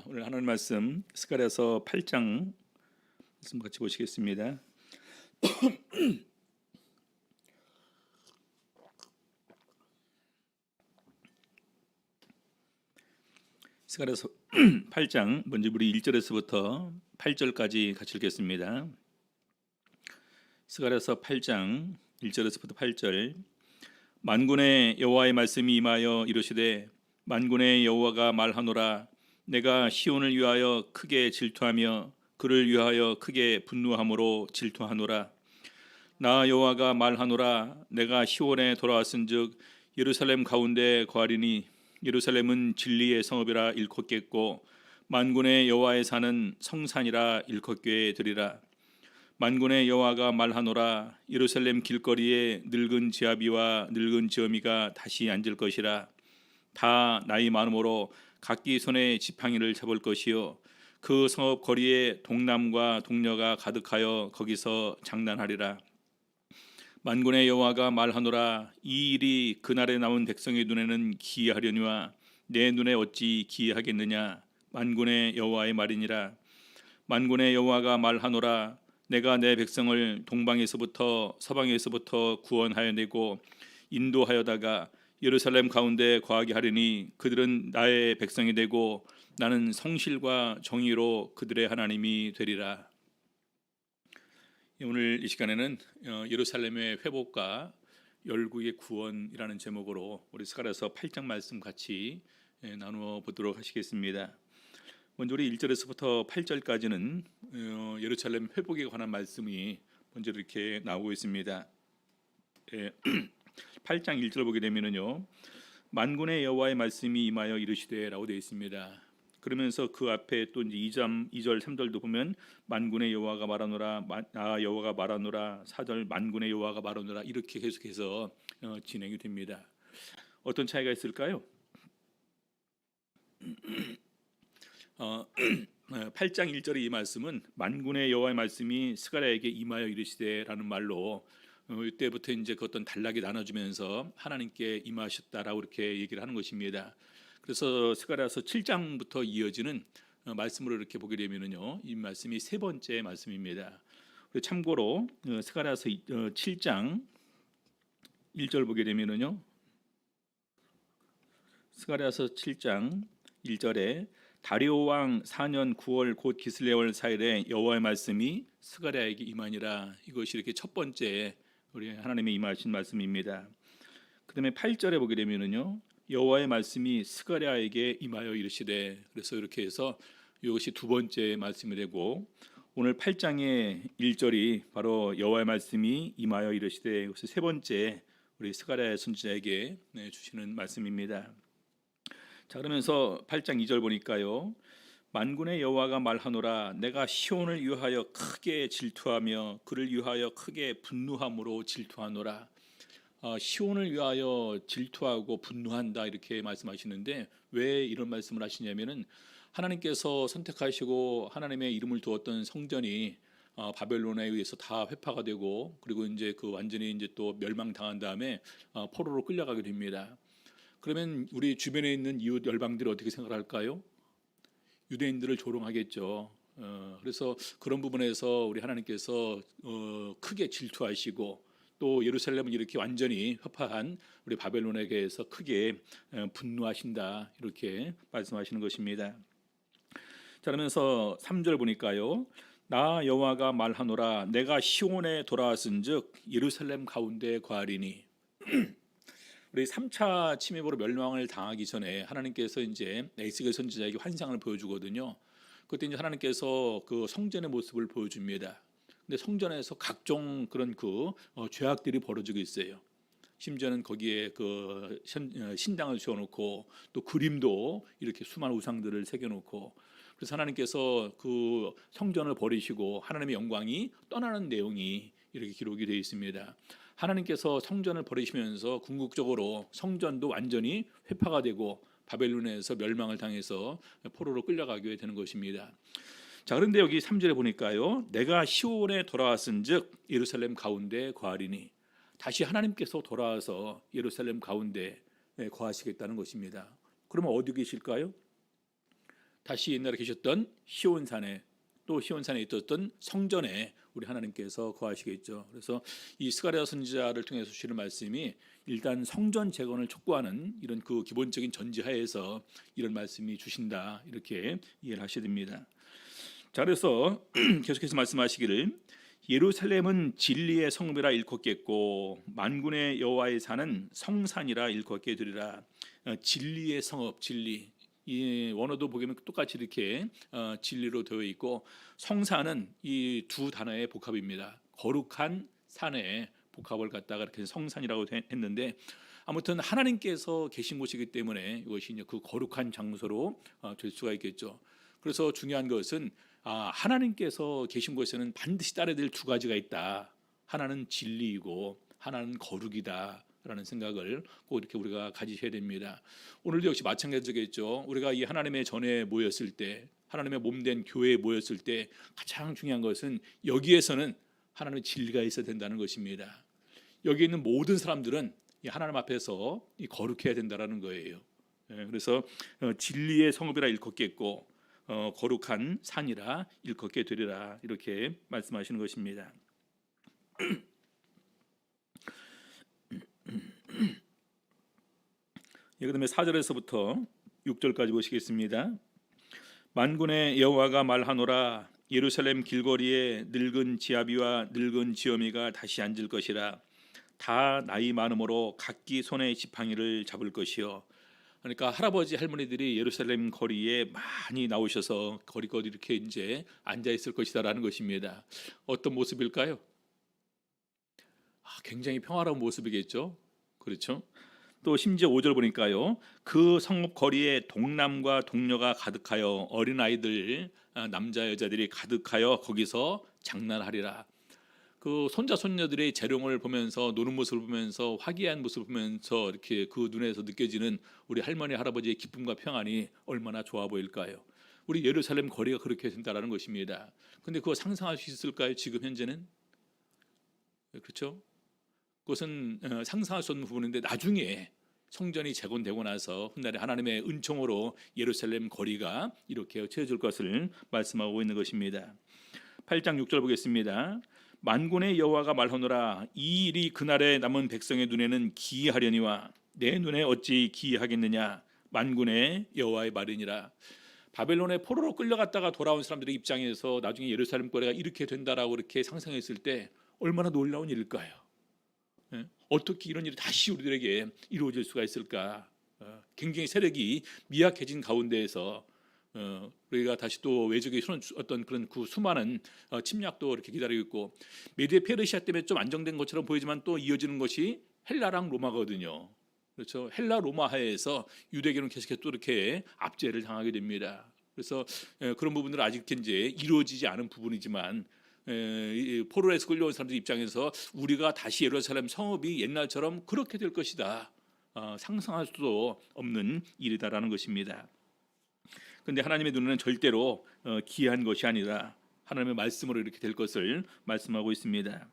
오늘 하나님 말씀 스가랴서 8장 말씀 같이 보시겠습니다. 스가랴서 8장 먼저 우리 1절에서부터 8절까지 같이 읽겠습니다. 스가랴서 8장 1절에서부터 8절. 만군의 여호와의 말씀이 임하여 이르시되 만군의 여호와가 말하노라. 내가 시온을 위하여 크게 질투하며 그를 위하여 크게 분노함으로 질투하노라. 나 여호와가 말하노라. 내가 시온에 돌아왔은즉 예루살렘 가운데 거하리니 예루살렘은 진리의 성읍이라 일컫겠고 만군의 여호와의 산은 성산이라 일컫게 되리라. 만군의 여호와가 말하노라. 예루살렘 길거리에 늙은 지아비와 늙은 지어미가 다시 앉을 것이라. 다 나이 많음으로 각기 손에 지팡이를 잡을 것이요 그 성읍 거리에 동남과 동녀가 가득하여 거기서 장난하리라. 만군의 여호와가 말하노라. 이 일이 그날에 나온 백성의 눈에는 기이하려니와 내 눈에 어찌 기이하겠느냐. 만군의 여호와의 말이니라. 만군의 여호와가 말하노라. 내가 내 백성을 동방에서부터 서방에서부터 구원하여 내고 인도하여다가 예루살렘 가운데 거하게 하리니 그들은 나의 백성이 되고 나는 성실과 정의로 그들의 하나님이 되리라. 오늘 이 시간에는 예루살렘의 회복과 열국의 구원이라는 제목으로 우리 스가랴서 8장 말씀 같이 나누어 보도록 하시겠습니다. 먼저 우리 1절에서부터 8절까지는 예루살렘 회복에 관한 말씀이 먼저 이렇게 나오고 있습니다. 8장 1절 보게 되면은요, 만군의 여호와의 말씀이 임하여 이르시되라고 되어 있습니다. 그러면서 그 앞에 또 이제 2절 3절도 보면 만군의 여호와가 말하노라. 나 여호와가 말하노라. 4절 만군의 여호와가 말하노라. 이렇게 계속해서 진행이 됩니다. 어떤 차이가 있을까요? 8장 1절의 이 말씀은 만군의 여호와의 말씀이 스가랴에게 임하여 이르시되라는 말로 이때부터 이제 그 어떤 단락이 나눠지면서 하나님께 임하셨다라고 이렇게 얘기를 하는 것입니다. 그래서 스가랴서 7장부터 이어지는 말씀으로 이렇게 보게 되면은요, 이 말씀이 세 번째 말씀입니다. 참고로 스가랴서 7장 1절 보게 되면은요, 스가랴서 7장 1절에 다리오 왕 4년 9월 곧 기슬레월 4일에 여호와의 말씀이 스가랴에게 임하니라. 이것이 이렇게 첫 번째 우리 하나님의 임하신 말씀입니다. 그다음에 8절에 보게 되면은요, 여호와의 말씀이 스가랴에게 임하여 이르시되. 그래서 이렇게 해서 이것이 두 번째 말씀이 되고, 오늘 8장의 1절이 바로 여호와의 말씀이 임하여 이르시되, 이것이 세 번째 우리 스가랴 선지자에게 주시는 말씀입니다. 자, 그러면서 8장 2절 보니까요, 만군의 여호와가 말하노라. 내가 시온을 위하여 크게 질투하며 그를 위하여 크게 분노함으로 질투하노라. 시온을 위하여 질투하고 분노한다 이렇게 말씀하시는데, 왜 이런 말씀을 하시냐면은 하나님께서 선택하시고 하나님의 이름을 두었던 성전이 바벨론에 의해서 다 회파가 되고, 그리고 이제 그 완전히 이제 또 멸망당한 다음에 포로로 끌려가게 됩니다. 그러면 우리 주변에 있는 이웃 열방들이 어떻게 생각할까요? 유대인들을 조롱하겠죠. 그래서 그런 부분에서 우리 하나님께서 크게 질투하시고, 또 예루살렘은 이렇게 완전히 회파한 우리 바벨론에게서 크게 분노하신다 이렇게 말씀하시는 것입니다. 자, 그러면서 3절 보니까요, 나 여호와가 말하노라. 내가 시온에 돌아왔은즉 예루살렘 가운데 거하리니. 우리 3차 침입으로 멸망을 당하기 전에 하나님께서 이제 에스겔 선지자에게 환상을 보여주거든요. 그때 이제 하나님께서 그 성전의 모습을 보여줍니다. 근데 성전에서 각종 그런 그 죄악들이 벌어지고 있어요. 심지어는 거기에 그 신당을 지어놓고 또 그림도 이렇게 수많은 우상들을 새겨놓고, 그래서 하나님께서 그 성전을 버리시고 하나님의 영광이 떠나는 내용이 이렇게 기록이 되어 있습니다. 하나님께서 성전을 버리시면서 궁극적으로 성전도 완전히 회파가 되고 바벨론에서 멸망을 당해서 포로로 끌려가게 되는 것입니다. 자, 그런데 여기 3절에 보니까요, 내가 시온에 돌아왔은즉 예루살렘 가운데 거하리니. 다시 하나님께서 돌아와서 예루살렘 가운데 거하시겠다는 것입니다. 그러면 어디 계실까요? 다시 옛날에 계셨던 시온산에, 또 시온산에 있었던 성전에 우리 하나님께서 거하시겠죠. 그래서 이 스가랴 선지자를 통해서 주시는 말씀이 일단 성전 재건을 촉구하는 이런 그 기본적인 전제하에서 이런 말씀이 주신다, 이렇게 이해를 하셔야 됩니다. 자, 그래서 계속해서 말씀하시기를 예루살렘은 진리의 성읍이라 일컫겠고 만군의 여호와의 산은 성산이라 일컫게 되리라. 진리의 성읍, 진리, 이 원어도 보면 똑같이 이렇게 진리로 되어 있고, 성산은 이 두 단어의 복합입니다. 거룩한 산의 복합을 갖다가 이렇게 성산이라고 했는데, 아무튼 하나님께서 계신 곳이기 때문에 이것이 이제 그 거룩한 장소로 될 수가 있겠죠. 그래서 중요한 것은 하나님께서 계신 곳에는 반드시 따라야 될 두 가지가 있다. 하나는 진리이고 하나는 거룩이다 라는 생각을 꼭 이렇게 우리가 가지셔야 됩니다. 오늘도 역시 마찬가지겠죠. 우리가 이 하나님의 전에 모였을 때, 하나님의 몸된 교회에 모였을 때 가장 중요한 것은 여기에서는 하나님의 진리가 있어야 된다는 것입니다. 여기 있는 모든 사람들은 이 하나님 앞에서 거룩해야 된다는 거예요. 그래서 진리의 성읍이라 일컫겠고 거룩한 산이라 일컫게 되리라, 이렇게 말씀하시는 것입니다. 그다음에 4절에서부터 6절까지 보시겠습니다. 만군의 여호와가 말하노라. 예루살렘 길거리에 늙은 지아비와 늙은 지어미가 다시 앉을 것이라. 다 나이 많음으로 각기 손에 지팡이를 잡을 것이요. 그러니까 할아버지 할머니들이 예루살렘 거리에 많이 나오셔서 거리거리 이렇게 이제 앉아 있을 것이다라는 것입니다. 어떤 모습일까요? 굉장히 평화로운 모습이겠죠. 그렇죠. 또 심지어 5절 보니까요, 그 성읍 거리에 동남과 동녀가 가득하여 어린아이들, 남자 여자들이 가득하여 거기서 장난하리라. 그 손자 손녀들의 재롱을 보면서, 노는 모습을 보면서, 화기애애한 모습을 보면서 이렇게 그 눈에서 느껴지는 우리 할머니 할아버지의 기쁨과 평안이 얼마나 좋아 보일까요? 우리 예루살렘 거리가 그렇게 된다라는 것입니다. 근데 그거 상상할 수 있을까요? 지금 현재는? 그렇죠? 그것은 상상할 수 없는 부분인데, 나중에 성전이 재건되고 나서 훗날에 하나님의 은총으로 예루살렘 거리가 이렇게 채워질 것을 말씀하고 있는 것입니다. 8장 6절 보겠습니다. 만군의 여호와가 말하노라. 이 일이 그날에 남은 백성의 눈에는 기이하려니와 내 눈에 어찌 기이하겠느냐. 만군의 여호와의 말이니라. 바벨론의 포로로 끌려갔다가 돌아온 사람들의 입장에서 나중에 예루살렘 거리가 이렇게 된다라고 이렇게 상상했을 때 얼마나 놀라운 일일까요? 어떻게 이런 일이 다시 우리들에게 이루어질 수가 있을까? 굉장히 세력이 미약해진 가운데에서 우리가 다시 또 외적의 어떤 그런 그 수많은 침략도 이렇게 기다리고 있고, 메디에 페르시아 때문에 좀 안정된 것처럼 보이지만 또 이어지는 것이 헬라랑 로마거든요. 그렇죠. 헬라 로마 하에서 유대교는 계속해서 또 이렇게 압제를 당하게 됩니다. 그래서 그런 부분들은 아직 이제 이루어지지 않은 부분이지만, 포로에서 끌려온 사람들 입장에서 우리가 다시 예루살렘 성읍이 옛날처럼 그렇게 될 것이다, 상상할 수도 없는 일이다라는 것입니다. 그런데 하나님의 눈에는 절대로 기이한 것이 아니라 하나님의 말씀으로 이렇게 될 것을 말씀하고 있습니다.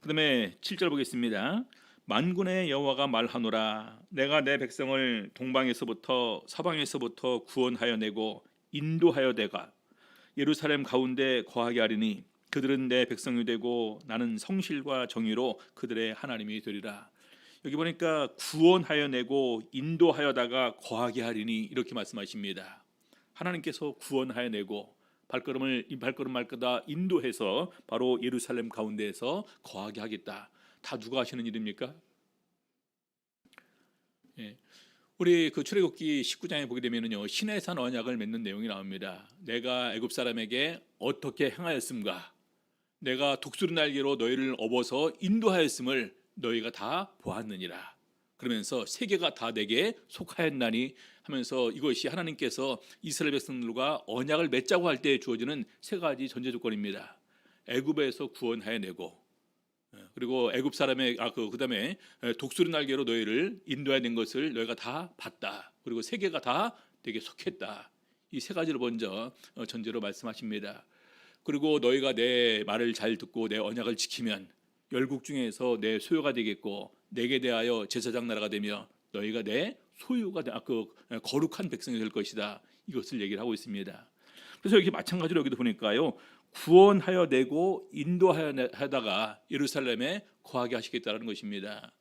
그 다음에 7절 보겠습니다. 만군의 여호와가 말하노라. 내가 내 백성을 동방에서부터 서방에서부터 구원하여 내고 인도하여 내가 예루살렘 가운데 거하게 하리니 그들은 내 백성이 되고 나는 성실과 정의로 그들의 하나님이 되리라. 여기 보니까 구원하여 내고 인도하여다가 거하게 하리니, 이렇게 말씀하십니다. 하나님께서 구원하여 내고 이 발걸음 말거다 인도해서 바로 예루살렘 가운데에서 거하게 하겠다. 다 누가 하시는 일입니까? 우리 그 출애굽기 19장에 보게 되면요, 시내산 언약을 맺는 내용이 나옵니다. 내가 애굽 사람에게 어떻게 행하였음과 내가 독수리 날개로 너희를 업어서 인도하였음을 너희가 다 보았느니라. 그러면서 세계가 다 내게 속하였나니 하면서, 이것이 하나님께서 이스라엘 백성들과 언약을 맺자고 할 때 주어지는 세 가지 전제 조건입니다. 애굽에서 구원하여 내고, 그리고 애굽 사람의 그다음에 독수리 날개로 너희를 인도해야 된 것을 너희가 다 봤다. 그리고 세계가 다 되게 속했다. 이 세 가지를 먼저 전제로 말씀하십니다. 그리고 너희가 내 말을 잘 듣고 내 언약을 지키면 열국 중에서 내 소유가 되겠고 내게 대하여 제사장 나라가 되며 너희가 내 소유가 거룩한 백성이 될 것이다. 이것을 얘기를 하고 있습니다. 그래서 여기 마찬가지로 여기도 보니까요, 구원하여 내고 인도하다가 예루살렘에 거하게 하시겠다는 것입니다.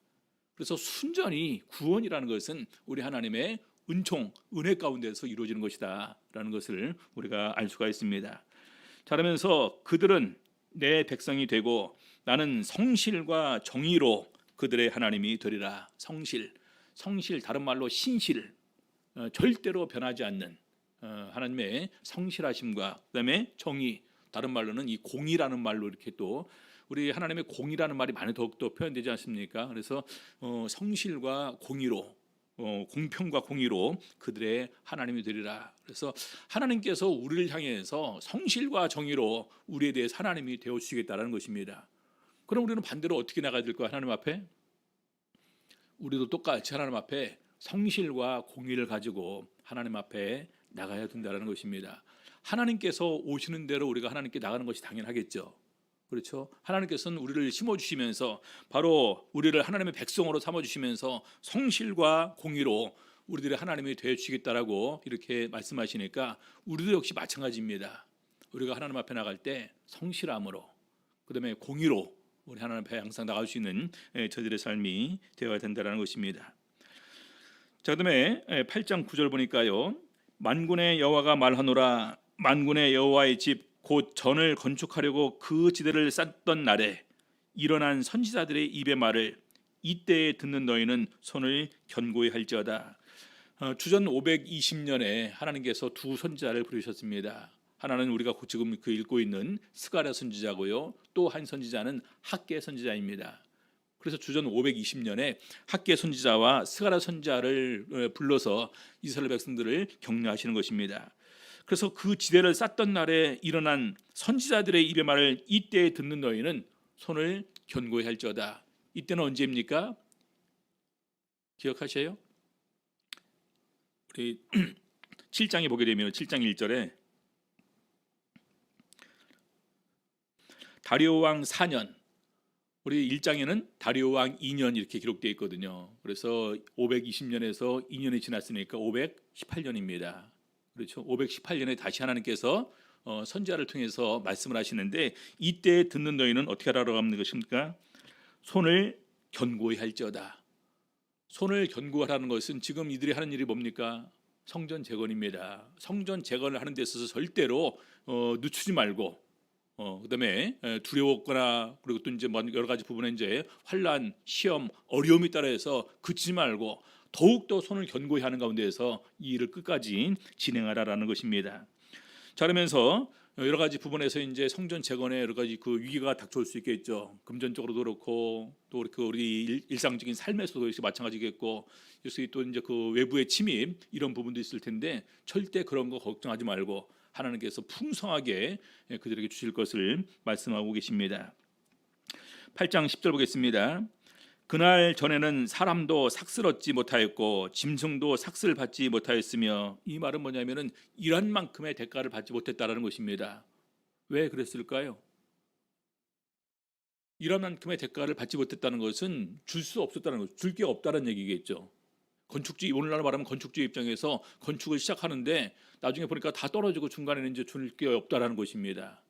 그래서 순전히 구원이라는 것은 우리 하나님의 은총, 은혜 가운데서 이루어지는 것이다라는 것을 우리가 알 수가 있습니다. 자, 그러면서 그들은 내 백성이 되고 나는 성실과 정의로 그들의 하나님이 되리라. 성실 다른 말로 신실, 절대로 변하지 않는 하나님의 성실하심과 그다음에 정의, 다른 말로는 이 공의라는 말로 이렇게 또 우리 하나님의 공의라는 말이 많이 더욱더 표현되지 않습니까? 그래서 성실과 공의로, 공평과 공의로 그들의 하나님이 되리라. 그래서 하나님께서 우리를 향해서 성실과 정의로 우리에 대해서 하나님이 되어 주시겠다라는 것입니다. 그럼 우리는 반대로 어떻게 나가야 될까요? 하나님 앞에 우리도 똑같이 하나님 앞에 성실과 공의를 가지고 하나님 앞에 나가야 된다는 것입니다. 하나님께서 오시는 대로 우리가 하나님께 나가는 것이 당연하겠죠. 그렇죠? 하나님께서는 우리를 심어주시면서 바로 우리를 하나님의 백성으로 삼아주시면서 성실과 공의로 우리들의 하나님이 되어주시겠다라고 이렇게 말씀하시니까 우리도 역시 마찬가지입니다. 우리가 하나님 앞에 나갈 때 성실함으로, 그다음에 공의로 우리 하나님 앞에 항상 나갈 수 있는 저들의 삶이 되어야 된다는 것입니다. 자, 그다음에 8장 9절 보니까요, 만군의 여호와가 말하노라. 만군의 여호와의 집 곧 전을 건축하려고 그 지대를 쌓던 날에 일어난 선지자들의 입의 말을 이때에 듣는 너희는 손을 견고히 할지어다. 주전 520년에 하나님께서 두 선지자를 부르셨습니다. 하나는 우리가 지금 읽고 있는 스가랴 선지자고요, 또 한 선지자는 학개 선지자입니다. 그래서 주전 520년에 학개 선지자와 스가랴 선지자를 불러서 이스라엘 백성들을 격려하시는 것입니다. 그래서 그 지대를 쌓던 날에 일어난 선지자들의 입의 말을 이때에 듣는 너희는 손을 견고히 할지어다. 이때는 언제입니까? 기억하세요? 우리 7장에 보게 되면 7장 1절에 다리오 왕 4년, 우리 1장에는 다리오 왕 2년 이렇게 기록되어 있거든요. 그래서 520년에서 2년이 지났으니까 518년입니다. 그렇죠? 518년에 다시 하나님께서 선지자를 통해서 말씀을 하시는데, 이때 듣는 너희는 어떻게 하라고 하는 것입니까? 손을 견고히 할지어다. 손을 견고하라는 것은 지금 이들이 하는 일이 뭡니까? 성전 재건입니다. 성전 재건을 하는 데 있어서 절대로 늦추지 말고, 그다음에 두려웠거나, 그리고 또 이제 여러 가지 부분에 이제 환란, 시험, 어려움이 따라서 그치지 말고 더욱더 손을 견고히 하는 가운데에서 이 일을 끝까지 진행하라라는 것입니다. 자, 그러면서 여러 가지 부분에서 이제 성전 재건에 여러 가지 그 위기가 닥쳐올 수 있겠죠. 금전적으로도 그렇고, 또 우리 일상적인 삶에서도 역시 마찬가지겠고, 역시 또 이제 그 외부의 침입, 이런 부분도 있을 텐데 절대 그런 거 걱정하지 말고 하나님께서 풍성하게 그들에게 주실 것을 말씀하고 계십니다. 8장 10절 보겠습니다. 그날 전에는 사람도 삭슬 얻지 못하였고 짐승도 삭슬 받지 못하였으며, 이 말은 뭐냐면은 일한 만큼의 대가를 받지 못했다라는 것입니다. 왜 그랬을까요? 일한 만큼의 대가를 받지 못했다는 것은 줄 수 없었다는 것, 줄 게 없다는 얘기겠죠. 건축주의, 오늘날 말하면 건축주의 입장에서 건축을 시작하는데 나중에 보니까 다 떨어지고 중간에는 이제 줄 게 없다라는 것입니다.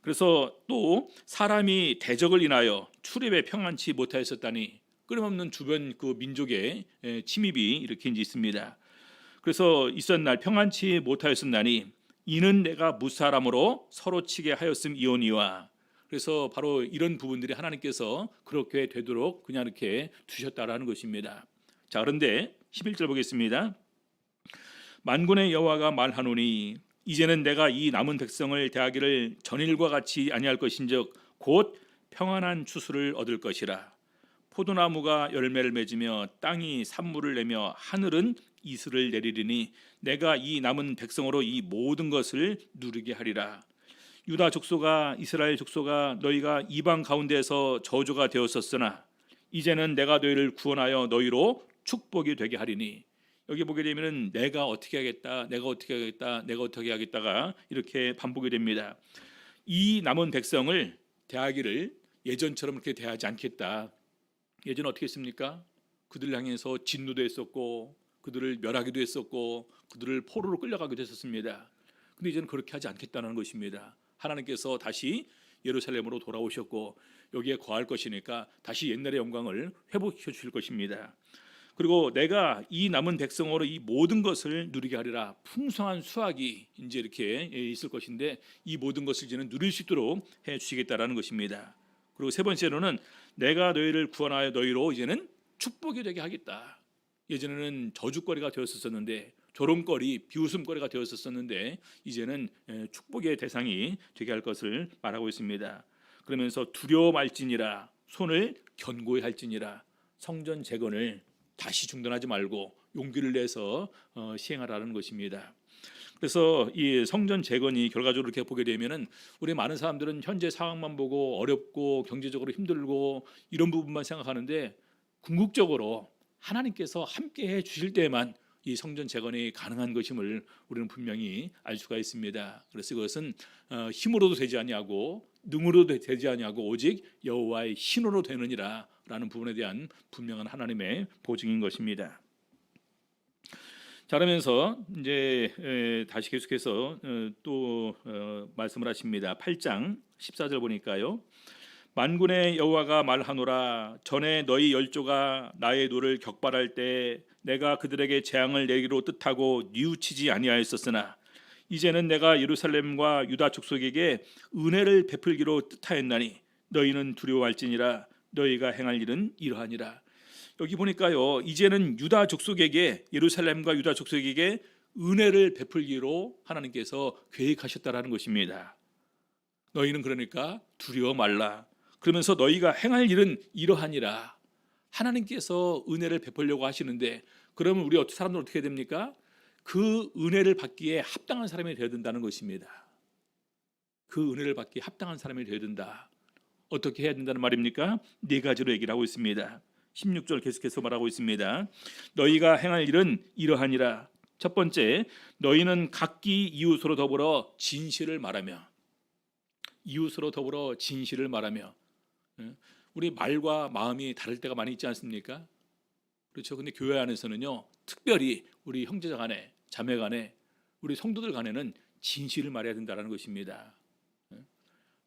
그래서 또 사람이 대적을 인하여 출입에 평안치 못하였었다니, 끊임없는 주변 그 민족의 침입이 이렇게 이제 있습니다. 그래서 있었날 평안치 못하였었나니 이는 내가 무사람으로 서로 치게 하였음이오니와. 그래서 바로 이런 부분들이 하나님께서 그렇게 되도록 그냥 이렇게 두셨다라는 것입니다. 자, 그런데 11절 보겠습니다. 만군의 여호와가 말하노니 이제는 내가 이 남은 백성을 대하기를 전일과 같이 아니할 것인즉 곧 평안한 추수를 얻을 것이라. 포도나무가 열매를 맺으며 땅이 산물을 내며 하늘은 이슬을 내리리니 내가 이 남은 백성으로 이 모든 것을 누리게 하리라. 유다 족속아, 이스라엘 족속아, 너희가 이방 가운데서 저주가 되었었으나 이제는 내가 너희를 구원하여 너희로 축복이 되게 하리니. 여기 보게 되면 내가 어떻게 하겠다, 내가 어떻게 하겠다, 내가 어떻게 하겠다가 이렇게 반복이 됩니다. 이 남은 백성을 대하기를 예전처럼 그렇게 대하지 않겠다. 예전 어떻게 했습니까? 그들 향해서 진노도 했었고, 그들을 멸하기도 했었고 그들을 포로로 끌려가기도 했었습니다. 근데 이제는 그렇게 하지 않겠다는 것입니다. 하나님께서 다시 예루살렘으로 돌아오셨고 여기에 거할 것이니까 다시 옛날의 영광을 회복시켜 주실 것입니다. 그리고 내가 이 남은 백성으로 이 모든 것을 누리게 하리라. 풍성한 수확이 이제 이렇게 있을 것인데 이 모든 것을 이제는 누릴 수 있도록 해 주시겠다라는 것입니다. 그리고 세 번째로는 내가 너희를 구원하여 너희로 이제는 축복이 되게 하겠다. 예전에는 저주거리가 되었었는데 조롱거리, 비웃음거리가 되었었는데 이제는 축복의 대상이 되게 할 것을 말하고 있습니다. 그러면서 두려워 말지니라, 손을 견고히 할지니라. 성전 재건을 다시 중단하지 말고 용기를 내서 시행하라는 것입니다. 그래서 이 성전 재건이 결과적으로 이렇게 보게 되면은 우리 많은 사람들은 현재 상황만 보고 어렵고 경제적으로 힘들고 이런 부분만 생각하는데 궁극적으로 하나님께서 함께 해 주실 때만 이 성전 재건이 가능한 것임을 우리는 분명히 알 수가 있습니다. 그래서 그것은 힘으로도 되지 아니하고 능으로도 되지 아니하고 오직 여호와의 신으로 되느니라라는 부분에 대한 분명한 하나님의 보증인 것입니다. 자, 그러면서 이제 다시 계속해서 또 말씀을 하십니다. 8장 14절 보니까요. 만군의 여호와가 말하노라. 전에 너희 열조가 나의 노를 격발할 때 내가 그들에게 재앙을 내기로 뜻하고 뉘우치지 아니하였었으나 이제는 내가 예루살렘과 유다 족속에게 은혜를 베풀기로 뜻하였나니 너희는 두려워할지니라. 너희가 행할 일은 이러하니라. 여기 보니까요, 이제는 유다 족속에게, 예루살렘과 유다 족속에게 은혜를 베풀기로 하나님께서 계획하셨다라는 것입니다. 너희는 그러니까 두려워 말라. 그러면서 너희가 행할 일은 이러하니라. 하나님께서 은혜를 베풀려고 하시는데 그러면 우리 사람들은 어떻게 됩니까? 그 은혜를 받기에 합당한 사람이 되어야 된다는 것입니다. 그 은혜를 받기에 합당한 사람이 되어야 된다. 어떻게 해야 된다는 말입니까? 네 가지로 얘기를 하고 있습니다. 16절 계속해서 말하고 있습니다. 너희가 행할 일은 이러하니라. 첫 번째, 너희는 각기 이웃으로 더불어 진실을 말하며, 이웃으로 더불어 진실을 말하며. 우리 말과 마음이 다를 때가 많이 있지 않습니까? 그렇죠. 근데 교회 안에서는요, 특별히 우리 형제자 간에, 자매 간에, 우리 성도들 간에는 진실을 말해야 된다는 것입니다.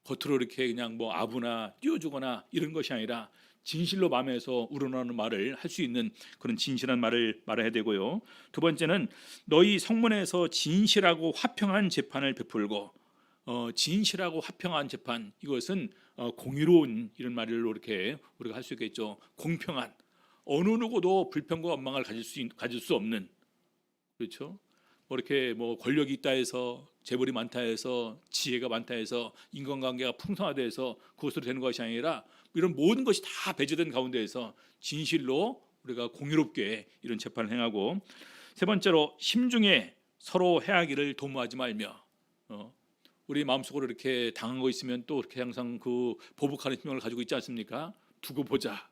겉으로 이렇게 그냥 뭐 아부나 띄워주거나 이런 것이 아니라 진실로 마음에서 우러나오는 말을 할 수 있는 그런 진실한 말을 말해야 되고요. 두 번째는 너희 성문에서 진실하고 화평한 재판을 베풀고, 진실하고 화평한 재판, 이것은 공의로운 이런 말로 이렇게 우리가 할 수 있겠죠. 공평한, 어느 누구도 불평과 원망을 가질 수 없는, 그렇죠. 뭐 이렇게 뭐 권력이 있다 해서, 재벌이 많다 해서, 지혜가 많다 해서, 인간관계가 풍성하다 해서 그것으로 되는 것이 아니라 이런 모든 것이 다 배제된 가운데에서 진실로 우리가 공의롭게 이런 재판을 행하고, 세 번째로 심중에 서로 해하기를 도모하지 말며, 우리 마음속으로 이렇게 당한 거 있으면 또 이렇게 항상 그 보복하는 힘을 가지고 있지 않습니까? 두고 보자.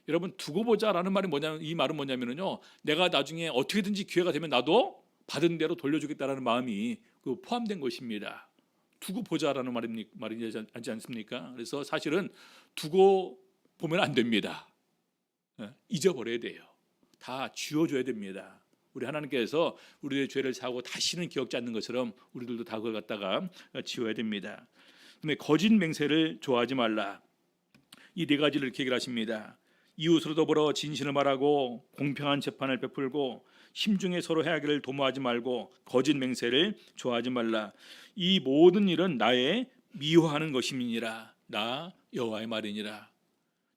여러분, 두고 보자라는 말이 뭐냐면, 이 말은 뭐냐면요, 내가 나중에 어떻게든지 기회가 되면 나도 받은 대로 돌려주겠다라는 마음이 그 포함된 것입니다. 두고 보자라는 말이지 않습니까? 그래서 사실은 두고 보면 안 됩니다. 잊어버려야 돼요. 다 지워줘야 됩니다. 우리 하나님께서 우리의 죄를 사고 다시는 기억지 않는 것처럼 우리들도 다 그걸 갖다가 지워야 됩니다. 근데 거짓 맹세를 좋아하지 말라. 이 네 가지를 이렇게 얘기를 하십니다. 이웃으로 더불어 진실을 말하고 공평한 재판을 베풀고 심중에 서로 해하기를 도모하지 말고 거짓 맹세를 좋아하지 말라. 이 모든 일은 나의 미워하는 것임이니라. 나 여호와의 말이니라.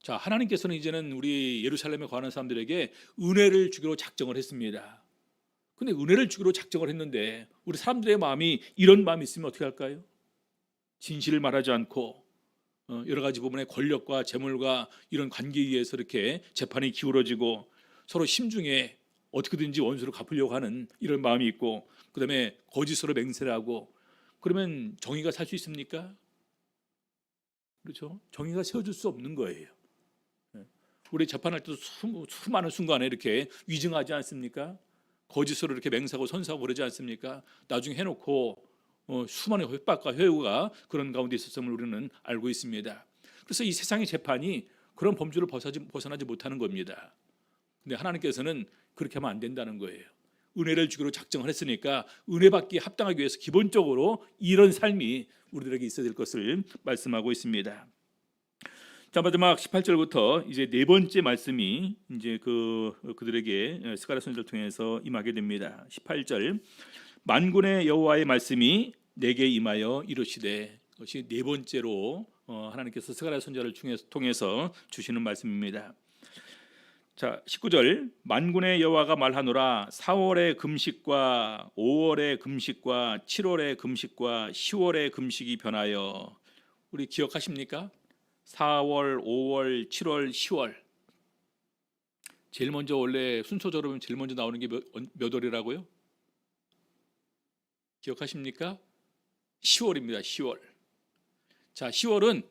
자, 하나님께서는 이제는 우리 예루살렘에 거하는 사람들에게 은혜를 주기로 작정을 했습니다. 근데 은혜를 주기로 작정을 했는데 우리 사람들의 마음이 이런 마음이 있으면 어떻게 할까요? 진실을 말하지 않고 여러 가지 부분의 권력과 재물과 이런 관계에 의해서 이렇게 재판이 기울어지고 서로 심중에 어떻게든지 원수를 갚으려고 하는 이런 마음이 있고, 그다음에 거짓으로 맹세를 하고, 그러면 정의가 살 수 있습니까? 그렇죠? 정의가 세워질 수 없는 거예요. 우리 재판할 때도 수많은 순간에 이렇게 위증하지 않습니까? 거짓으로 이렇게 맹세하고 선사하고 그러지 않습니까? 나중에 해놓고 수많은 협박과 회유가 그런 가운데 있었음을 우리는 알고 있습니다. 그래서 이 세상의 재판이 그런 범주를 벗어나지 못하는 겁니다. 근데 하나님께서는 그렇게 하면 안 된다는 거예요. 은혜를 주기로 작정을 했으니까 은혜 받기 합당하기 위해서 기본적으로 이런 삶이 우리들에게 있어야 될 것을 말씀하고 있습니다. 자, 마지막 18절부터 이제 네 번째 말씀이 이제 그들에게 스가랴 선지자를 통해서 임하게 됩니다. 18절, 만군의 여호와의 말씀이 내게 임하여 이르시되, 그것이 네 번째로 하나님께서 스가랴 선지자를 통해서 주시는 말씀입니다. 자, 19절, 만군의 여호와가 말하노라 4월의 금식과 5월의 금식과 7월의 금식과 10월의 금식이 변하여, 우리 기억하십니까? 4월, 5월, 7월, 10월. 제일 먼저 원래 순서대로 제일 먼저 나오는 게 몇 월이라고요? 기억하십니까? 10월입니다. 10월. 자, 10월은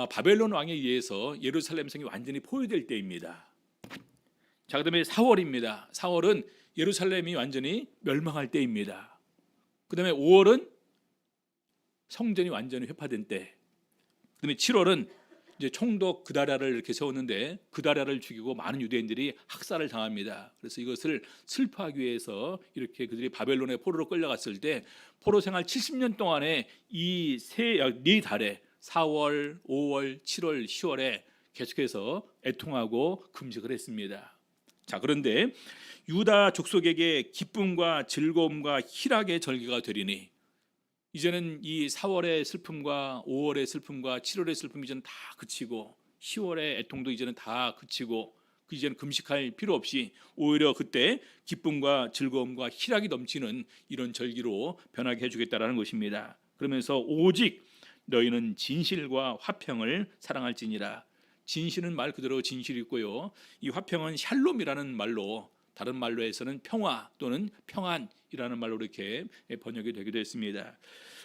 바벨론 왕에 의해서 예루살렘 성이 완전히 포위될 때입니다. 자, 그다음에 4월입니다. 4월은 예루살렘이 완전히 멸망할 때입니다. 그다음에 5월은 성전이 완전히 회파된 때. 그다음에 7월은 이제 총독 그다랴를 이렇게 세웠는데 그다랴를 죽이고 많은 유대인들이 학살을 당합니다. 그래서 이것을 슬퍼하기 위해서 이렇게 그들이 바벨론의 포로로 끌려갔을 때 포로 생활 70년 동안에 이 네 달에 4월, 5월, 7월, 10월에 계속해서 애통하고 금식을 했습니다. 자, 그런데 유다 족속에게 기쁨과 즐거움과 희락의 절기가 되리니, 이제는 이 4월의 슬픔과 5월의 슬픔과 7월의 슬픔이 이제는 다 그치고 10월의 애통도 이제는 다 그치고 이제는 금식할 필요 없이 오히려 그때 기쁨과 즐거움과 희락이 넘치는 이런 절기로 변하게 해주겠다라는 것입니다. 그러면서 오직 너희는 진실과 화평을 사랑할지니라. 진실은 말 그대로 진실이 있고요, 이 화평은 샬롬이라는 말로, 다른 말로 해서는 평화 또는 평안이라는 말로 이렇게 번역이 되기도 했습니다.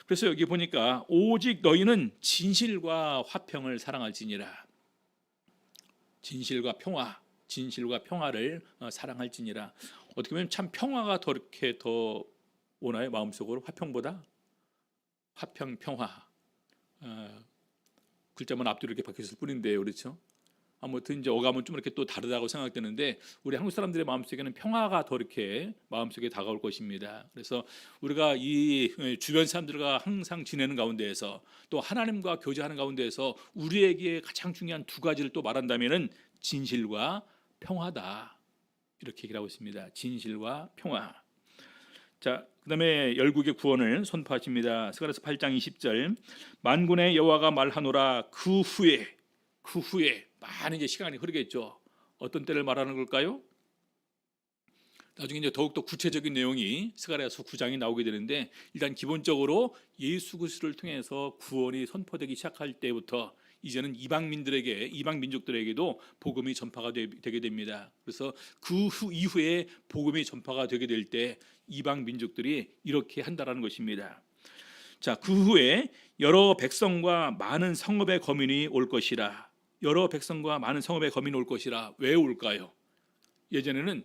그래서 여기 보니까 오직 너희는 진실과 화평을 사랑할지니라. 진실과 평화, 진실과 평화를 사랑할지니라. 어떻게 보면 참 평화가 더 이렇게 더 오나요? 마음속으로 화평보다? 화평, 평화. 글자만 앞뒤로 이렇게 바뀌었을 뿐인데요, 그렇죠? 아무튼 이제 어감은 좀 이렇게 또 다르다고 생각되는데 우리 한국 사람들의 마음속에는 평화가 더 이렇게 마음속에 다가올 것입니다. 그래서 우리가 이 주변 사람들과 항상 지내는 가운데에서 또 하나님과 교제하는 가운데에서 우리에게 가장 중요한 두 가지를 또 말한다면은 진실과 평화다, 이렇게 얘기를 하고 있습니다. 진실과 평화. 자, 그다음에 열국의 구원을 선포하십니다. 스가랴서 8장 20절, 만군의 여호와가 말하노라 그 후에 많은 이제 시간이 흐르겠죠. 어떤 때를 말하는 걸까요? 나중에 이제 더욱더 구체적인 내용이 스가랴서 9장이 나오게 되는데, 일단 기본적으로 예수 그리스도를 통해서 구원이 선포되기 시작할 때부터 이제는 이방 민족들에게도 복음이 전파가 되게 됩니다. 그래서 그 이후에 복음이 전파가 되게 될 때 이방 민족들이 이렇게 한다라는 것입니다. 자, 그 후에 여러 백성과 많은 성읍의 거민이 올 것이라. 여러 백성과 많은 성읍의 거민이 올 것이라. 왜 올까요? 예전에는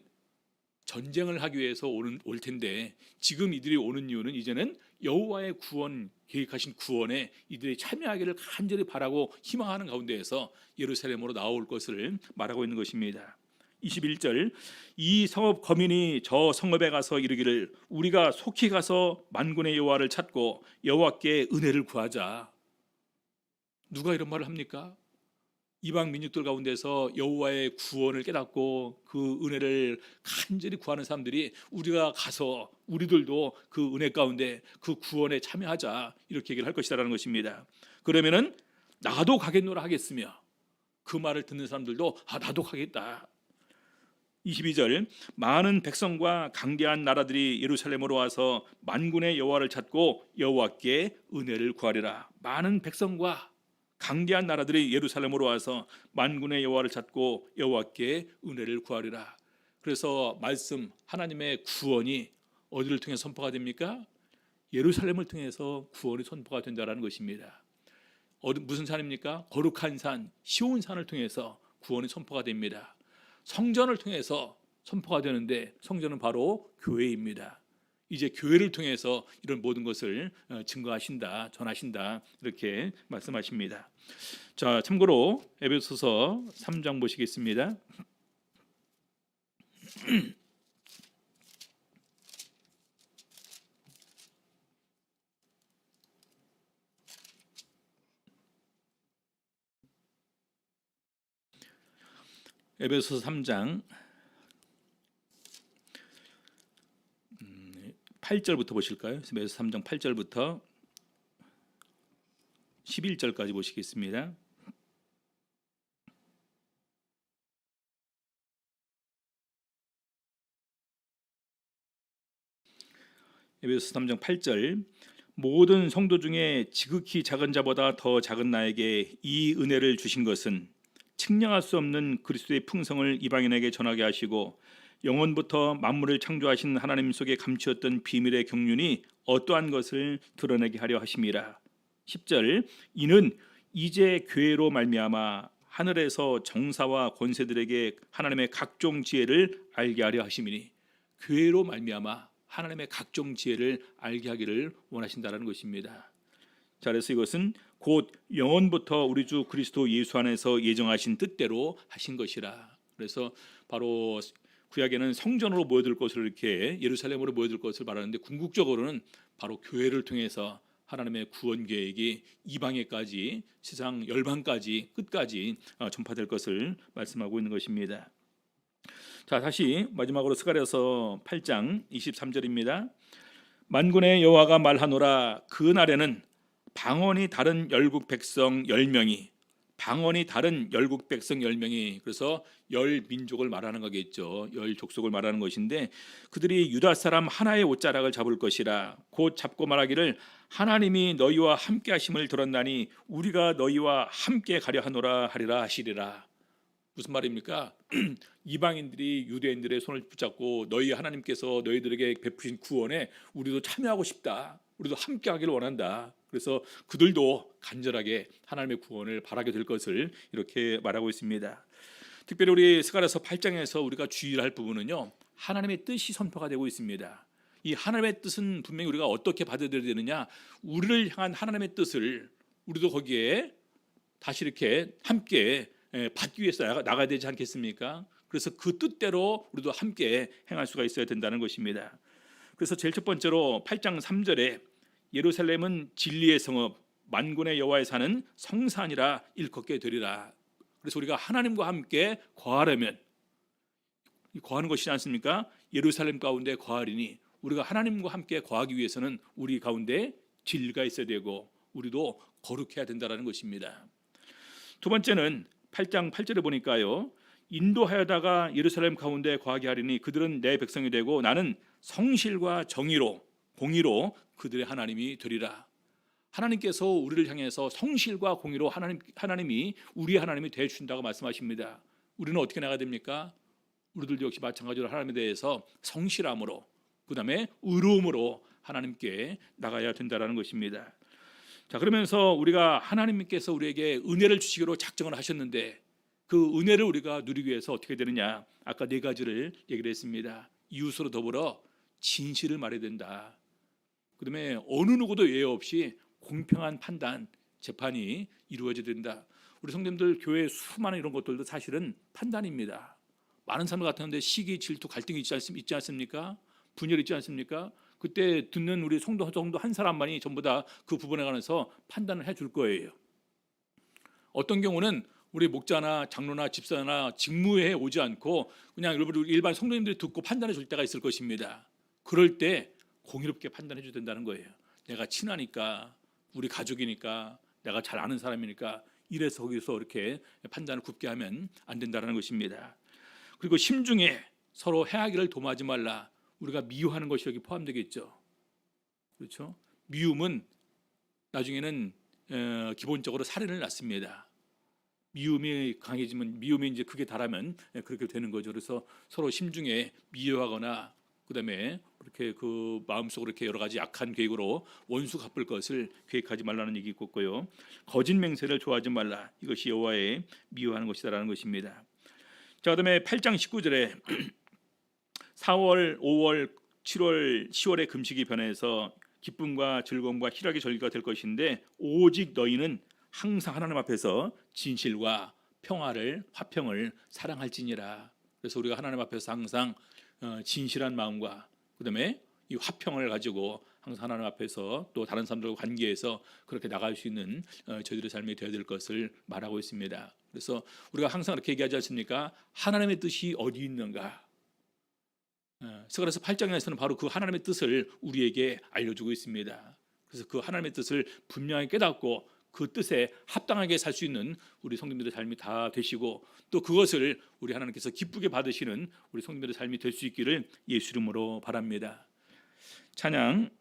전쟁을 하기 위해서 올 텐데 지금 이들이 오는 이유는 이제는 여호와의 구원, 계획하신 구원에 이들이 참여하기를 간절히 바라고 희망하는 가운데에서 예루살렘으로 나올 것을 말하고 있는 것입니다. 21절, 이 성읍 거민이 저 성읍에 가서 이르기를 우리가 속히 가서 만군의 여호와를 찾고 여호와께 은혜를 구하자. 누가 이런 말을 합니까? 이방 민족들 가운데서 여호와의 구원을 깨닫고 그 은혜를 간절히 구하는 사람들이 우리가 가서 우리들도 그 은혜 가운데 그 구원에 참여하자, 이렇게 얘기를 할 것이라는 것입니다. 그러면은 나도 가겠노라 하겠으며 그 말을 듣는 사람들도 나도 가겠다. 22절, 많은 백성과 강대한 나라들이 예루살렘으로 와서 만군의 여호와를 찾고 여호와께 은혜를 구하리라. 많은 백성과 강대한 나라들이 예루살렘으로 와서 만군의 여호와를 찾고 여호와께 은혜를 구하리라. 그래서 말씀, 하나님의 구원이 어디를 통해 선포가 됩니까? 예루살렘을 통해서 구원이 선포가 된다는 것입니다. 무슨 산입니까? 거룩한 산, 시온 산을 통해서 구원이 선포가 됩니다. 성전을 통해서 선포가 되는데 성전은 바로 교회입니다. 이제 교회를 통해서 이런 모든 것을 증거하신다, 전하신다, 이렇게 말씀하십니다. 자, 참고로 에베소서 3장 보시겠습니다. 에베소서 3장 8절부터 보실까요? 에베소서 3장 8절부터 11절까지 보시겠습니다. 에베소서 3장 8절 모든 성도 중에 지극히 작은 자보다 더 작은 나에게 이 은혜를 주신 것은 측량할 수 없는 그리스도의 풍성을 이방인에게 전하게 하시고 영원부터 만물을 창조하신 하나님 속에 감추었던 비밀의 경륜이 어떠한 것을 드러내게 하려 하심이라. 10절 이는 이제 교회로 말미암아 하늘에서 정사와 권세들에게 하나님의 각종 지혜를 알게 하려 하심이니, 교회로 말미암아 하나님의 각종 지혜를 알게 하기를 원하신다라는 것입니다. 자, 그래서 이것은 곧 영원부터 우리 주 그리스도 예수 안에서 예정하신 뜻대로 하신 것이라. 그래서 바로 구약에는 성전으로 모여들 것을, 이렇게 예루살렘으로 모여들 것을 말하는데, 궁극적으로는 바로 교회를 통해서 하나님의 구원 계획이 이방에까지, 세상 열방까지, 끝까지 전파될 것을 말씀하고 있는 것입니다. 자, 다시 마지막으로 스가랴서 8장 23절입니다. 만군의 여호와가 말하노라. 그 날에는 방언이 다른 열국 백성 10명이, 방언이 다른 열국 백성 10명이, 그래서 열 민족을 말하는 거겠죠. 열 족속을 말하는 것인데, 그들이 유다 사람 하나의 옷자락을 잡을 것이라. 곧 잡고 말하기를 하나님이 너희와 함께 하심을 들었나니 우리가 너희와 함께 가려 하노라 하리라 하시리라. 무슨 말입니까? 이방인들이 유대인들의 손을 붙잡고 너희 하나님께서 너희들에게 베푸신 구원에 우리도 참여하고 싶다, 우리도 함께 하기를 원한다. 그래서 그들도 간절하게 하나님의 구원을 바라게 될 것을 이렇게 말하고 있습니다. 특별히 우리 스가랴서 8장에서 우리가 주의할 부분은요, 하나님의 뜻이 선포가 되고 있습니다. 이 하나님의 뜻은 분명히 우리가 어떻게 받아들여야 되느냐, 우리를 향한 하나님의 뜻을 우리도 거기에 다시 이렇게 함께 받기 위해서 나가야 되지 않겠습니까? 그래서 그 뜻대로 우리도 함께 행할 수가 있어야 된다는 것입니다. 그래서 제일 첫 번째로 8장 3절에 예루살렘은 진리의 성읍 만군의 여호와의 산은 성산이라 일컫게 되리라. 그래서 우리가 하나님과 함께 거하려면, 거하는 것이지 않습니까? 예루살렘 가운데 거하리니, 우리가 하나님과 함께 거하기 위해서는 우리 가운데 진리가 있어야 되고 우리도 거룩해야 된다는 것입니다. 두 번째는 8장 8절에 보니까요, 인도하여다가 예루살렘 가운데 거하게 하리니 그들은 내 백성이 되고 나는 성실과 정의로, 공의로 그들의 하나님이 되리라. 하나님께서 우리를 향해서 성실과 공의로 하나님이 우리 하나님이 되어 주신다고 말씀하십니다. 우리는 어떻게 나가야 됩니까? 우리들도 역시 마찬가지로 하나님에 대해서 성실함으로, 그 다음에 의로움으로 하나님께 나가야 된다는 것입니다. 자, 그러면서 우리가 하나님께서 우리에게 은혜를 주시기로 작정을 하셨는데, 그 은혜를 우리가 누리기 위해서 어떻게 되느냐, 아까 네 가지를 얘기를 했습니다. 이웃으로 더불어 진실을 말해야 된다. 그 다음에 어느 누구도 예외 없이 공평한 판단, 재판이 이루어져야 된다. 우리 성도님들 교회에 수많은 이런 것들도 사실은 판단입니다. 많은 사람들 같은데 시기, 질투, 갈등이 있지 않습니까? 분열이 있지 않습니까? 그때 듣는 우리 성도 한 사람만이 전부 다 그 부분에 관해서 판단을 해줄 거예요. 어떤 경우는 우리 목자나 장로나 집사나 직무회에 오지 않고 그냥 일반 성도님들이 듣고 판단해 줄 때가 있을 것입니다. 그럴 때 공의롭게 판단해 줘야 된다는 거예요. 내가 친하니까, 우리 가족이니까, 내가 잘 아는 사람이니까 이래서 거기서 이렇게 판단을 굽게 하면 안 된다는 것입니다. 그리고 심중에 서로 해하기를 도모하지 말라. 우리가 미워하는 것이 여기 포함되겠죠. 그렇죠? 미움은 나중에는 기본적으로 살인을 낳습니다. 미움이 강해지면, 미움이 이제 극에 달하면 그렇게 되는 거죠. 그래서 서로 심중에 미워하거나, 그다음에 그렇게 그 마음속으로 이렇게 여러 가지 악한 계획으로 원수 갚을 것을 계획하지 말라는 얘기 있고요. 거짓 맹세를 좋아하지 말라. 이것이 여호와의 미워하는 것이다라는 것입니다. 자, 그다음에 8장 19절에 4월, 5월, 7월, 10월의 금식이 변해서 기쁨과 즐거움과 희락의 절기가 될 것인데, 오직 너희는 항상 하나님 앞에서 진실과 평화를, 화평을 사랑할지니라. 그래서 우리가 하나님 앞에서 항상 진실한 마음과 그다음에 이 화평을 가지고 항상 하나님 앞에서 또 다른 사람들과 관계에서 그렇게 나갈 수 있는 저희들의 삶이 되어야 될 것을 말하고 있습니다. 그래서 우리가 항상 이렇게 얘기하지 않습니까? 하나님의 뜻이 어디 있는가? 스가랴서 8장에서는 바로 그 하나님의 뜻을 우리에게 알려주고 있습니다. 그래서 그 하나님의 뜻을 분명히 깨닫고 그 뜻에 합당하게 살 수 있는 우리 성도님들의 삶이 다 되시고, 또 그것을 우리 하나님께서 기쁘게 받으시는 우리 성도님들의 삶이 될 수 있기를 예수 이름으로 바랍니다. 찬양